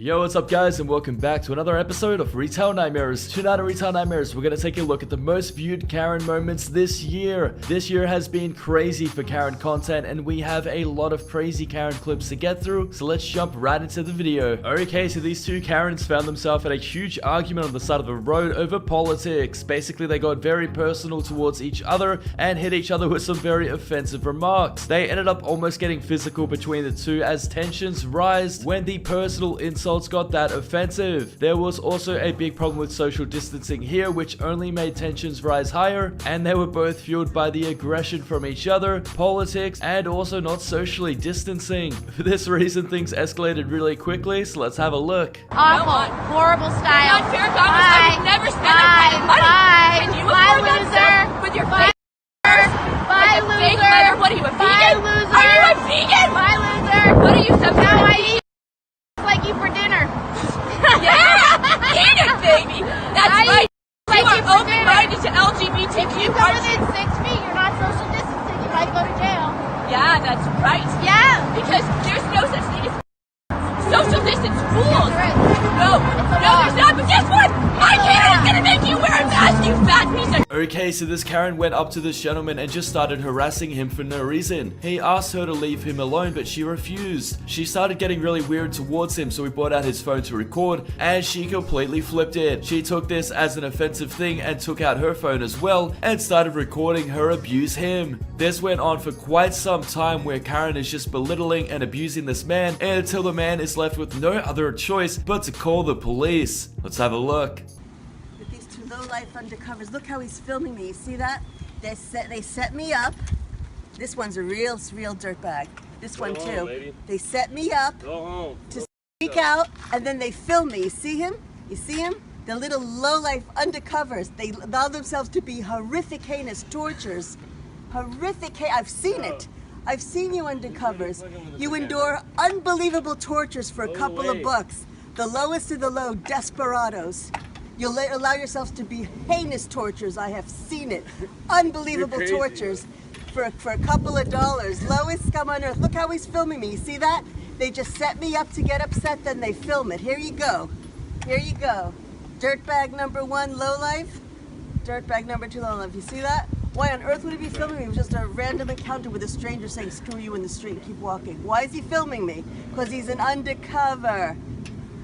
Yo, what's up guys, and welcome back to another episode of Retail Nightmares. Tonight on Retail Nightmares, we're going to take a look at the most viewed Karen moments this year. This year has been crazy for Karen content, and we have a lot of crazy Karen clips to get through, so let's jump right into the video. Okay, so these two Karens found themselves at a huge argument on the side of the road over politics. Basically, they got very personal towards each other and hit each other with some very offensive remarks. They ended up almost getting physical between the two as tensions rise when the personal insults got that offensive. There was also a big problem with social distancing here, which only made tensions rise higher, and they were both fueled by the aggression from each other, politics, and also not socially distancing. For this reason, things escalated really quickly, so let's have a look. Awful, horrible style. Unfair commerce. I would never spend that kind of money. Can you afford that stuff with your fake Bye, loser. leather? What are you, a vegan? Loser. Are you a vegan? Bye, loser. What are you, some kind of vegan? Like you for dinner. Yeah, eat it, baby. That's right. Like You you are for dinner. open-minded to LGBTQ. If you come within 6 feet, you're not social distancing. You might go to jail. Yeah, that's right. Yeah. Because there's no such thing as social distance rules. There is. No, there's not. But guess what? My kid is gonna make you wear a mask, you fat piece of. Okay, so this Karen went up to this gentleman and just started harassing him for no reason. He asked her to leave him alone, but she refused. She started getting really weird towards him, so he brought out his phone to record, and she completely flipped it. She took this as an offensive thing and took out her phone as well and started recording her abuse him. This went on for quite some time where Karen is just belittling and abusing this man until the man is left with no other choice but to call the police. Let's have a look. With these two low-life undercovers, look how he's filming me. You see that? They set me up. This one's a real dirtbag. This one too. Lady. They set me up Go home. to speak out, and then they film me. You see him? You see him? The little low-life undercovers. They allow themselves to be horrific, heinous tortures. Horrific. I've seen it. I've seen you undercovers. You endure unbelievable tortures for a couple of bucks. The lowest of the low, desperados. You'll allow yourselves to be heinous tortures. I have seen it. Unbelievable tortures for a couple of dollars. Lowest scum on earth. Look how he's filming me. You see that? They just set me up to get upset, then they film it. Here you go. Here you go. Dirtbag number one, lowlife. Dirtbag number two, lowlife. You see that? Why on earth would he be filming me? It was just a random encounter with a stranger saying, screw you in the street and keep walking. Why is he filming me? Because he's an undercover.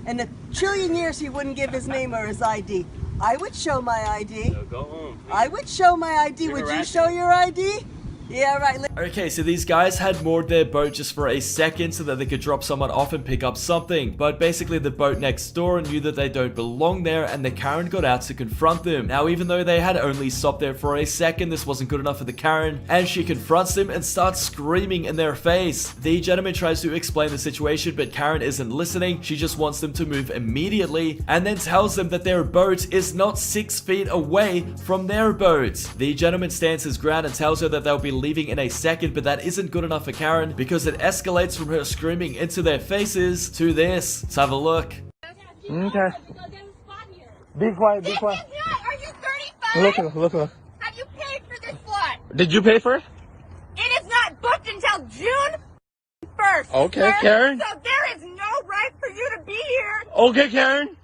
In a trillion years, he wouldn't give his name or his ID. I would show my ID. So go home. I would show my ID. You're Would you harassing. show your ID? Yeah, right. Okay, so these guys had moored their boat just for a second so that they could drop someone off and pick up something. But basically the boat next door knew that they don't belong there, and the Karen got out to confront them. Now, even though they had only stopped there for a second, this wasn't good enough for the Karen, and she confronts them and starts screaming in their face. The gentleman tries to explain the situation, but Karen isn't listening. She just wants them to move immediately, and then tells them that their boat is not 6 feet away from their boat. The gentleman stands his ground and tells her that they'll be leaving in a second, but that isn't good enough for Karen because it escalates from her screaming into their faces to this. Let's have a look. Okay. Be quiet, be quiet. Are you 35? Look. Have you paid for this flight? Did you pay for it? It is not booked until June 1st. Okay, sir. Karen. So there is no right for you to be here. Okay, Karen.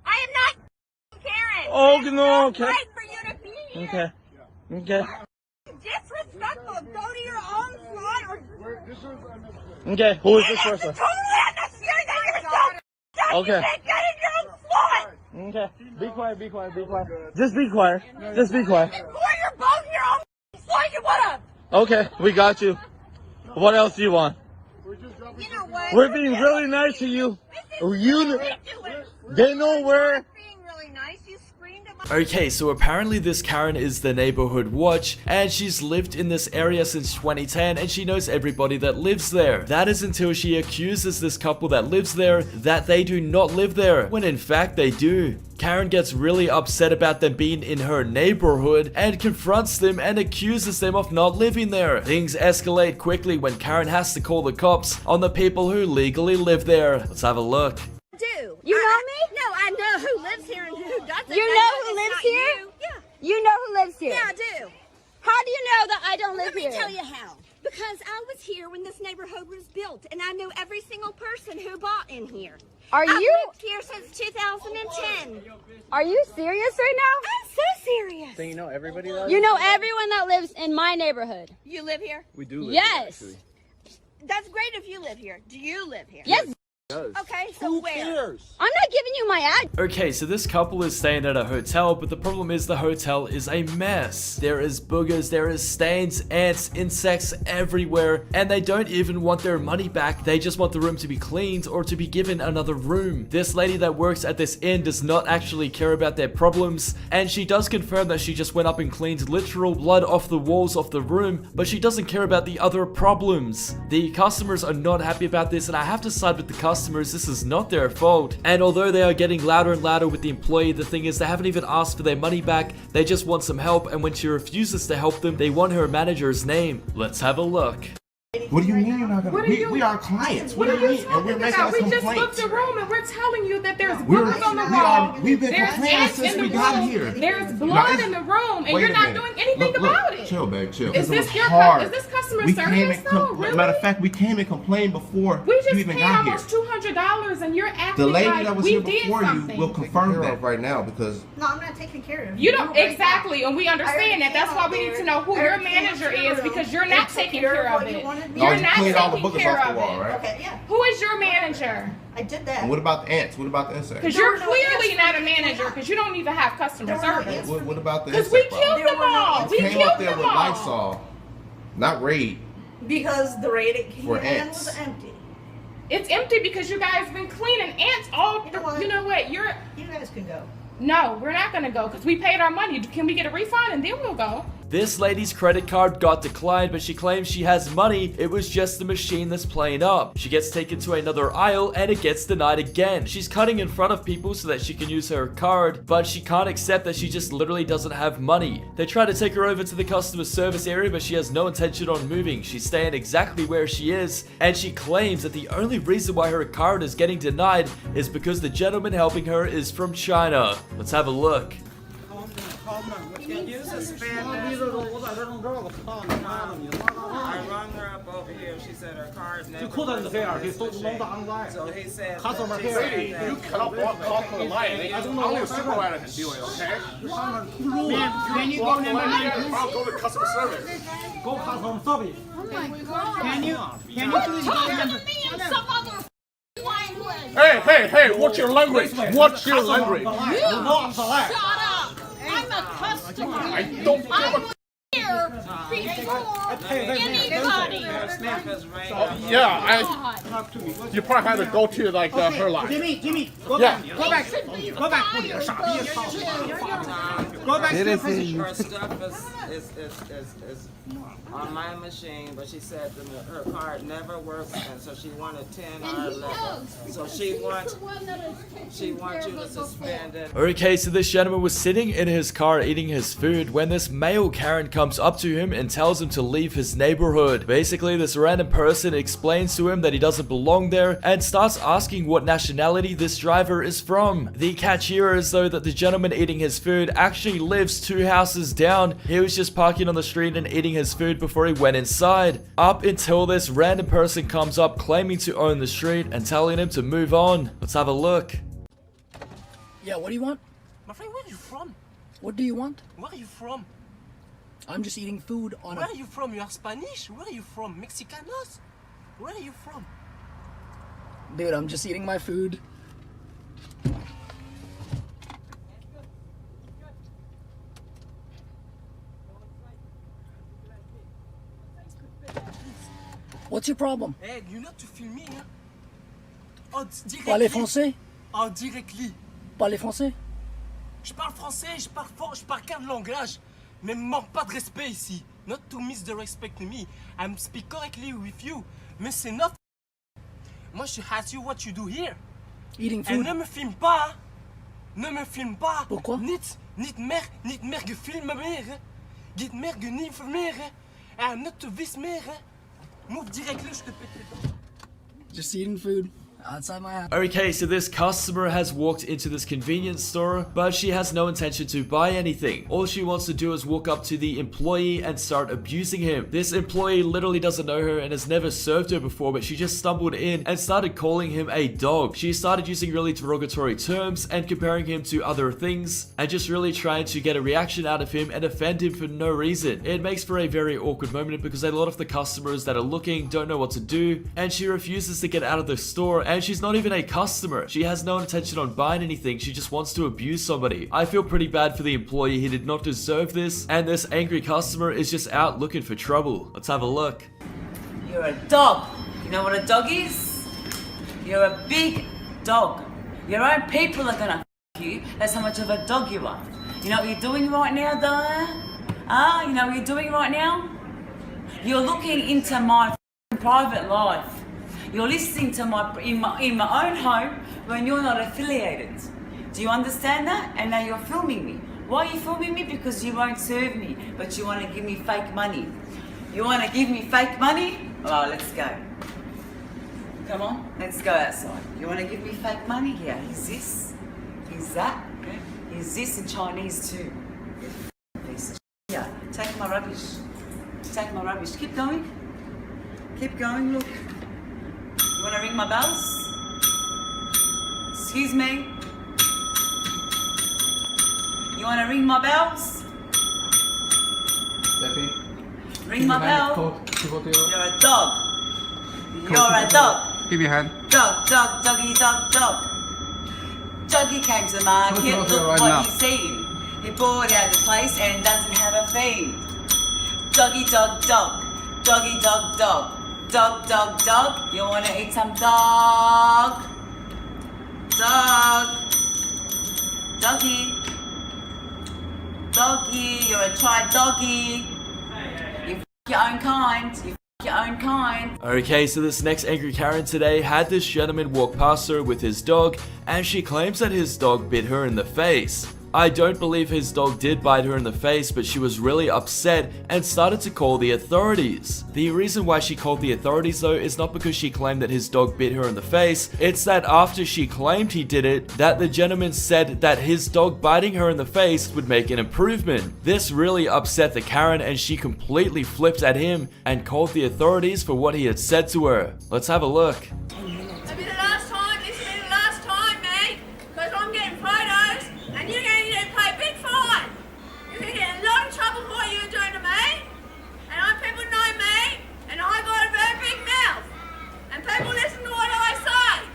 I am not Karen. Oh, There's no, okay. right for you to be here. Okay. Disrespectful. Go to your own slot or. Okay, who is this It's person? totally unnecessary that you're so. Okay. You can't get in your own slot. Okay. Be quiet. Just be quiet. Who are your both in your own slot? You wanna? Okay, we got you. What else do you want? You know what? We're being really nice to you. They know where. Being really nice. You screamed at my. Okay, so apparently this Karen is the neighborhood watch, and she's lived in this area since 2010, and she knows everybody that lives there. That is until she accuses this couple that lives there that they do not live there, when in fact they do. Karen gets really upset about them being in her neighborhood and confronts them and accuses them of not living there. Things escalate quickly when Karen has to call the cops on the people who legally live there. Let's have a look. You know me? No, I know who lives here and who doesn't. You know who lives here? Yeah. You know who lives here? Yeah, I do. How do you know that I don't live here? Let me tell you how. Because I was here when this neighborhood was built, and I know every single person who bought in here. I've lived here since 2010. Are you serious right now? I'm so serious. So you know everybody though? You know everyone that lives in my neighborhood. You live here? We do live Yes. here, actually. That's great if you live here. Do you live here? Yes. Okay, so where? I'm not giving you my ad. Okay, so this couple is staying at a hotel, but the problem is the hotel is a mess. There is boogers, there is stains, ants, insects everywhere, and they don't even want their money back. They just want the room to be cleaned or to be given another room. This lady that works at this inn does not actually care about their problems, and she does confirm that she just went up and cleaned literal blood off the walls of the room, but she doesn't care about the other problems. The customers are not happy about this, and I have to side with the customers. This is not their fault. And although they are getting louder and louder with the employee, the thing is they haven't even asked for their money back. They just want some help, and when she refuses to help them, they want her manager's name. Let's have a look. What do you mean you're not gonna? We are clients. What do you mean? And we're making a complaint. We just booked the room and we're telling you that there's bugs on the wall. We've been complaining since we got here. There's blood in the room, and you're not doing anything about it. Chill, babe, chill. Is this customer service though? Really? Matter of fact, we came and complained before We you just even paid got here. almost $200, and you're acting The lady like that was we here did before you something. will confirm that right now because No, I'm not taking care of You don't exactly, and we understand that. That's why we need to know who your manager is, because you're not taking care of it. You're not cleaned all the taking boogers care off of the wall, it. right? Okay, yeah, Who is your manager? I did And that. what about the ants? What about the insects? Because you're clearly not a manager, because you don't even have customer service. What about the Because insect we problem? killed them all. We Came killed up there them with all. Lysol, not Raid. Because the rating For can ants. was empty. It's empty because you guys been cleaning ants all. You know what? You guys can go. No, we're not gonna go because we paid our money. Can we get a refund and then we'll go? This lady's credit card got declined, but she claims she has money. It was just the machine that's playing up. She gets taken to another aisle and it gets denied again. She's cutting in front of people so that she can use her card, but she can't accept that she just literally doesn't have money. They try to take her over to the customer service area, but she has no intention on moving. She's staying exactly where she is, and she claims that the only reason why her card is getting denied is because the gentleman helping her is from China. Let's have a look. Can you suspend that? I rung her up over here. She said her card never works on this machine. So he said you cannot call her lying. Only a supervisor can do it, okay? Ma'am, can you go to I'll go to customer service. Go customer service. Oh my God. Can you please go to Some other language. Hey, what's your language? What's your language? Shut up! I'm a customer. I don't give a Here before anybody. yeah, you probably had to go to like her line. Jimmy, go Yeah. back. Go back. Go back. Go back to the position. Her stuff is on my machine, but she said that her card never works, and so she wanted 10 or 11. So she wants you to suspend it. Okay, so this gentleman was sitting in his car eating his food when this male Karen comes up to him and tells him to leave his neighborhood. Basically, this random person explains to him that he doesn't belong there and starts asking what nationality this driver is from. The catch here is though that the gentleman eating his food actually lives 2 houses down. He was just parking on the street and eating his food before he went inside. Up until this random person comes up claiming to own the street and telling him to move on. Let's have a look. Yeah, what do you want? My friend, where are you from? What do you want? Where are you from? I'm just eating food on Where are you from? You are Spanish? Where are you from? Mexicanos? Where are you from? Dude, I'm just eating my food. What's your problem? Hey, you know to film me, hein? Oh, Parlez français? Oh, directly. Parlez français? Je parle français, je parle fort, je parle 4 langages. Mais manque pas de respect ici. Not to misrespect me. I'm speak correctly with you. Mais c'est not. Moi, je ask you what you do here. Eating Et food. ne me filme pas. Hein? Ne me filme pas. Pourquoi? Niet meer gefilmd meer. Hein? Niet meer geniet meer. Hein? I'm not to vis meer. Hein? Move directly, je te pète. Just eating food. Outside my house. Okay, so this customer has walked into this convenience store, but she has no intention to buy anything. All she wants to do is walk up to the employee and start abusing him. This employee literally doesn't know her and has never served her before, but she just stumbled in and started calling him a dog. She started using really derogatory terms and comparing him to other things and just really trying to get a reaction out of him and offend him for no reason. It makes for a very awkward moment because a lot of the customers that are looking don't know what to do, and she refuses to get out of the store, and she's not even a customer. She has no intention on buying anything. She just wants to abuse somebody. I feel pretty bad for the employee. He did not deserve this, and this angry customer is just out looking for trouble. Let's have a look. You're a dog. You know what a dog is? You're a big dog. Your own people are gonna f you. That's how much of a dog you are. You know what you're doing right now, though? You know what you're doing right now? You're looking into my private life. You're listening to in my own home when you're not affiliated. Do you understand that? And now you're filming me. Why are you filming me? Because you won't serve me, but you want to give me fake money. You want to give me fake money? Oh, let's go. Come on, let's go outside. You want to give me fake money? Here, here's this, here's that, here's this in Chinese too. Piece of shit. Yeah, take my rubbish. Take my rubbish. Keep going. Keep going, look. You want to ring my bells? Excuse me? You want to ring my bells? Ring my bell? You're a dog. You're a dog. Give your hand. Dog, dog, doggy, dog, dog. Doggy came to the market, look what he's seen. He bought out the place and doesn't have a theme. Doggy, dog, dog. Doggy, dog, dog. Dog, dog, dog. You wanna eat some dog? Dog. Doggy. Doggy, you're a tried doggy. You f your own kind. You f your own kind. Okay, so this next angry Karen today had this gentleman walk past her with his dog, and she claims that his dog bit her in the face. I don't believe his dog did bite her in the face, but she was really upset and started to call the authorities. The reason why she called the authorities though is not because she claimed that his dog bit her in the face, it's that after she claimed he did it, that the gentleman said that his dog biting her in the face would make an improvement. This really upset the Karen and she completely flipped at him and called the authorities for what he had said to her. Let's have a look. That'll be the last time, this will be the last time, mate, because I'm getting photos and you're going to pay a big fine. You're going to get in a lot of trouble for what you're doing to me. And people know me, and I got a very big mouth. And people listen to what I say.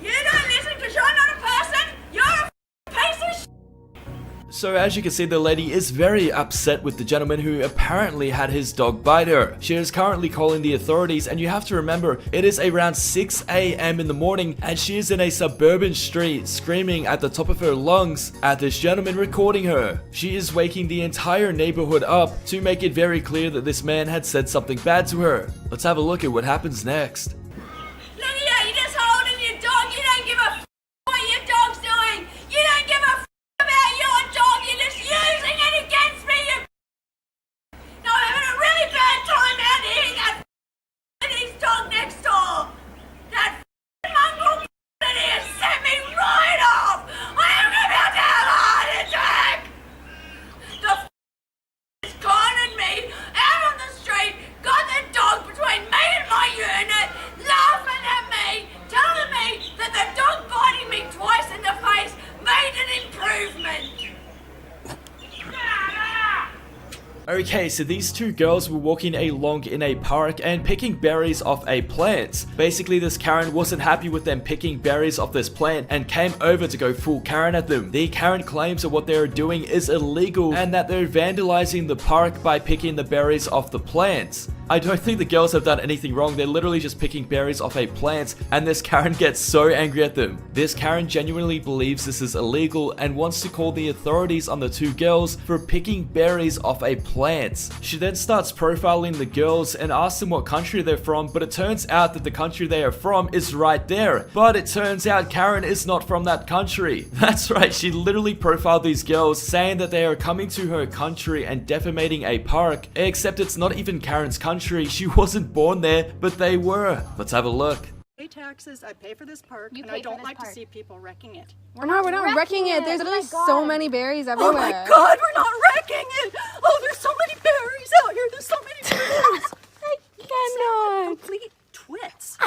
You don't listen because you're not a person, you're a piece of shit. So as you can see, the lady is very upset with the gentleman who apparently had his dog bite her. She is currently calling the authorities, and you have to remember, it is around 6 a.m. in the morning and she is in a suburban street screaming at the top of her lungs at this gentleman recording her. She is waking the entire neighborhood up to make it very clear that this man had said something bad to her. Let's have a look at what happens next. Look at you, you're just holding your dog. You don't give a f what your dog's doing. You don't give a f about your dog. You're just using it against me, you No, I'm having a really bad time out here. That and his dog next door. That mongrel in here set me right off. I am about to have a heart attack. The is cornered me out on the street, got the dog between me and my unit, laughing at me, telling me that the dog biting me twice in the face made an improvement. Okay, so these two girls were walking along in a park and picking berries off a plant. Basically, this Karen wasn't happy with them picking berries off this plant and came over to go full Karen at them. The Karen claims that what they're doing is illegal and that they're vandalizing the park by picking the berries off the plants. I don't think the girls have done anything wrong. They're literally just picking berries off a plant, and this Karen gets so angry at them. This Karen genuinely believes this is illegal and wants to call the authorities on the two girls for picking berries off a plant. She then starts profiling the girls and asks them what country they're from, but it turns out that the country they are from is right there. But it turns out Karen is not from that country. That's right, she literally profiled these girls, saying that they are coming to her country and defamating a park, except it's not even Karen's country. She wasn't born there, but they were. Let's have a look. pay taxes, I pay for this park, and I don't like to see people wrecking it. We're not wrecking it. There's literally so many berries everywhere. Oh my God, we're not wrecking it! Oh, there's so many berries out here. There's so many berries. I cannot. Complete twits.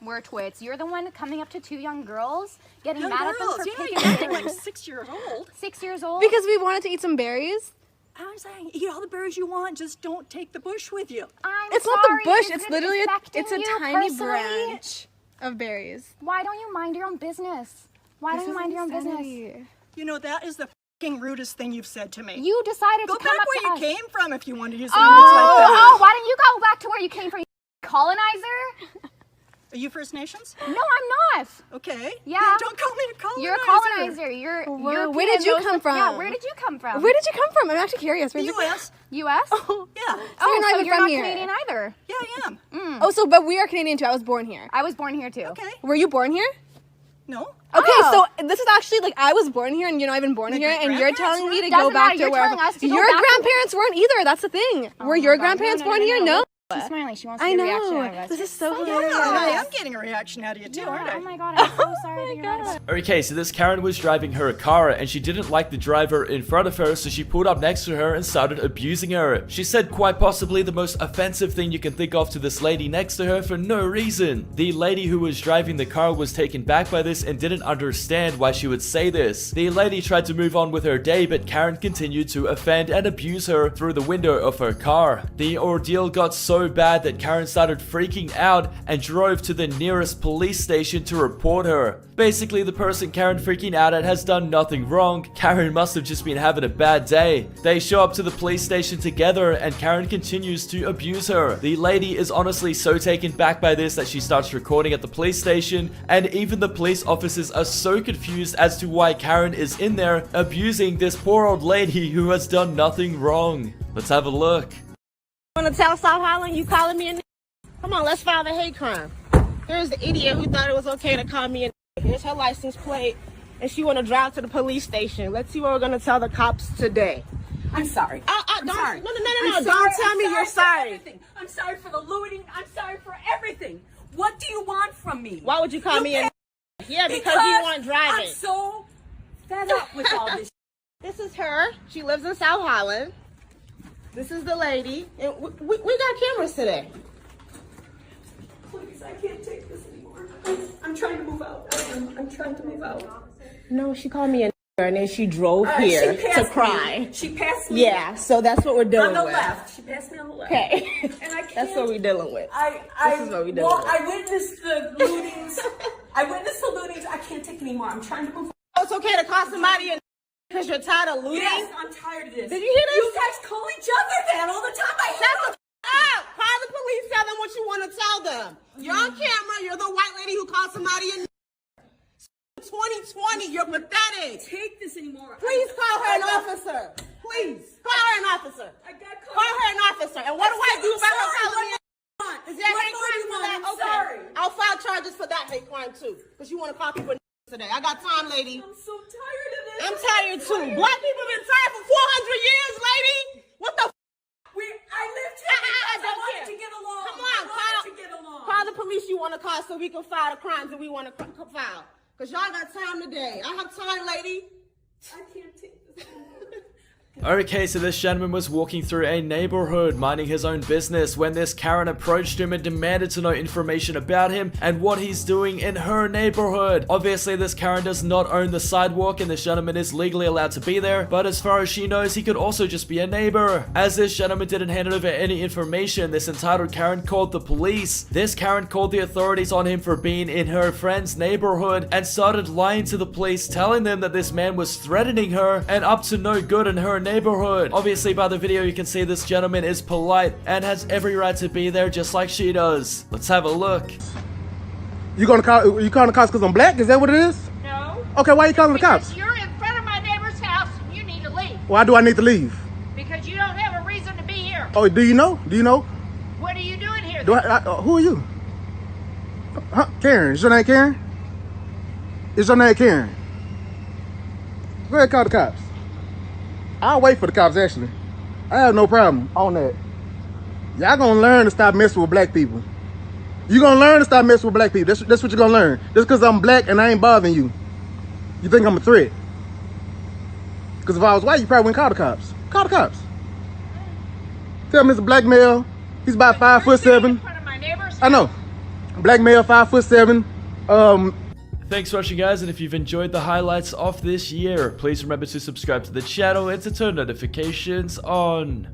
We're twits. You're the one coming up to two young girls, getting mad at them for picking you're acting like 6 years old. 6 years old? Because we wanted to eat some berries. I'm saying, eat all the berries you want, just don't take the bush with you. It's not the bush, it's literally it's a tiny branch of berries. Why don't you mind your own business? Why don't you mind your own business? You know, that is the f***ing rudest thing you've said to me. You decided to come up to us. Go back where you came from if you want to use language like that. Oh, why don't you go back to where you came from, you colonizer? Are you First Nations? No, I'm not. Okay. Yeah. Don't call me a colonizer. You're a colonizer. You're where did you come from? Yeah, where did you come from? Where did you come from? I'm actually curious. The U.S. U.S.? Oh, yeah. So you're not even from here. Canadian either. Yeah, I am. Oh, so but we are Canadian too. I was born here. I was born here too. Okay. Were you born here? No. Okay, so this is actually like I was born here and you're not even born here, and you're telling me to go back to wherever. Your grandparents weren't either. That's the thing. Were your grandparents born here? No. She's smiling. She wants to get a reaction out of us. This is so hilarious. I am getting a reaction out of you too, aren't I? Oh my God, I'm so sorry that you're Okay, so this Karen was driving her car and she didn't like the driver in front of her, so she pulled up next to her and started abusing her. She said quite possibly the most offensive thing you can think of to this lady next to her for no reason. The lady who was driving the car was taken back by this and didn't understand why she would say this. The lady tried to move on with her day, but Karen continued to offend and abuse her through the window of her car. The ordeal got so bad that Karen started freaking out and drove to the nearest police station to report her. Basically, the person Karen freaking out at has done nothing wrong. Karen must have just been having a bad day. They show up to the police station together and Karen continues to abuse her. The lady is honestly so taken back by this that she starts recording at the police station, and even the police officers are so confused as to why Karen is in there abusing this poor old lady who has done nothing wrong. Let's have a look. Want to tell South Highland you calling me a n***? Come on, let's file the hate crime. Here's the idiot who thought it was okay to call me a n***. Here's her license plate, and she want to drive to the police station. Let's see what we're going to tell the cops today. I'm sorry. I'm sorry. No. I'm Don't sorry. tell me you're sorry. Everything. I'm sorry for the looting. I'm sorry for everything. What do you want from me? Why would you call me a n***? Yeah, because you want driving. I'm so fed up with all this. This is her. She lives in South Highland. This is the lady. And we got cameras today. Please, I can't take this anymore. I'm trying to move out. I'm trying to move out. No, she called me a n***, and then she drove here to cry. She passed me. Yeah, so that's what we're dealing with. On the left. She passed me on the left. Okay. And I can't. That's what we're dealing with. This is what we're dealing with. I witnessed the lootings. I can't take anymore. I'm trying to move out. Oh, it's okay to call somebody a because you're tired of looting? Yes, I'm tired of this. Did you hear this? You guys call each other that all the time. Shut the up! Call the police, tell them what you want to tell them. You're on camera, you're the white lady who called somebody a 2020, you're pathetic. Take this anymore. Please call her an officer. Please. Call her an officer. Call her an officer. And what do I do about her calling me a Is that hate crime for that? I'm sorry. I'll file charges for that hate crime too. Because you want to call people today. I got time, lady. I'm so tired of this. I'm tired too. Black people have been tired for 400 years, lady. What the I lived here because I wanted to get along. Come on, call the police you want to call so we can file the crimes that we want to file. Because y'all got time today. I have time, lady. I can't take this anymore. Okay, so this gentleman was walking through a neighborhood, minding his own business, when this Karen approached him and demanded to know information about him and what he's doing in her neighborhood. Obviously, this Karen does not own the sidewalk and this gentleman is legally allowed to be there, but as far as she knows, he could also just be a neighbor. As this gentleman didn't hand over any information, this entitled Karen called the police. This Karen called the authorities on him for being in her friend's neighborhood and started lying to the police, telling them that this man was threatening her and up to no good in her neighborhood. Obviously, by the video, you can see this gentleman is polite and has every right to be there just like she does. Let's have a look. You calling the cops because I'm black? Is that what it is? No. Okay, why are you calling the cops? Because you're in front of my neighbor's house and you need to leave. Why do I need to leave? Because you don't have a reason to be here. Oh, do you know? Do you know? What are you doing here? Who are you? Huh? Karen. Is your name Karen? Is your name Karen? Go ahead, call the cops. I'll wait for the cops, actually. I have no problem on that. Y'all gonna learn to stop messing with black people. You gonna learn to stop messing with black people. That's what you're gonna learn. Just because I'm black and I ain't bothering you, you think I'm a threat. Because if I was white, you probably wouldn't call the cops. Call the cops. Tell him it's a black male. He's about 5'7". I know. Black male, 5'7". Thanks for watching, guys, and if you've enjoyed the highlights of this year, please remember to subscribe to the channel and to turn notifications on.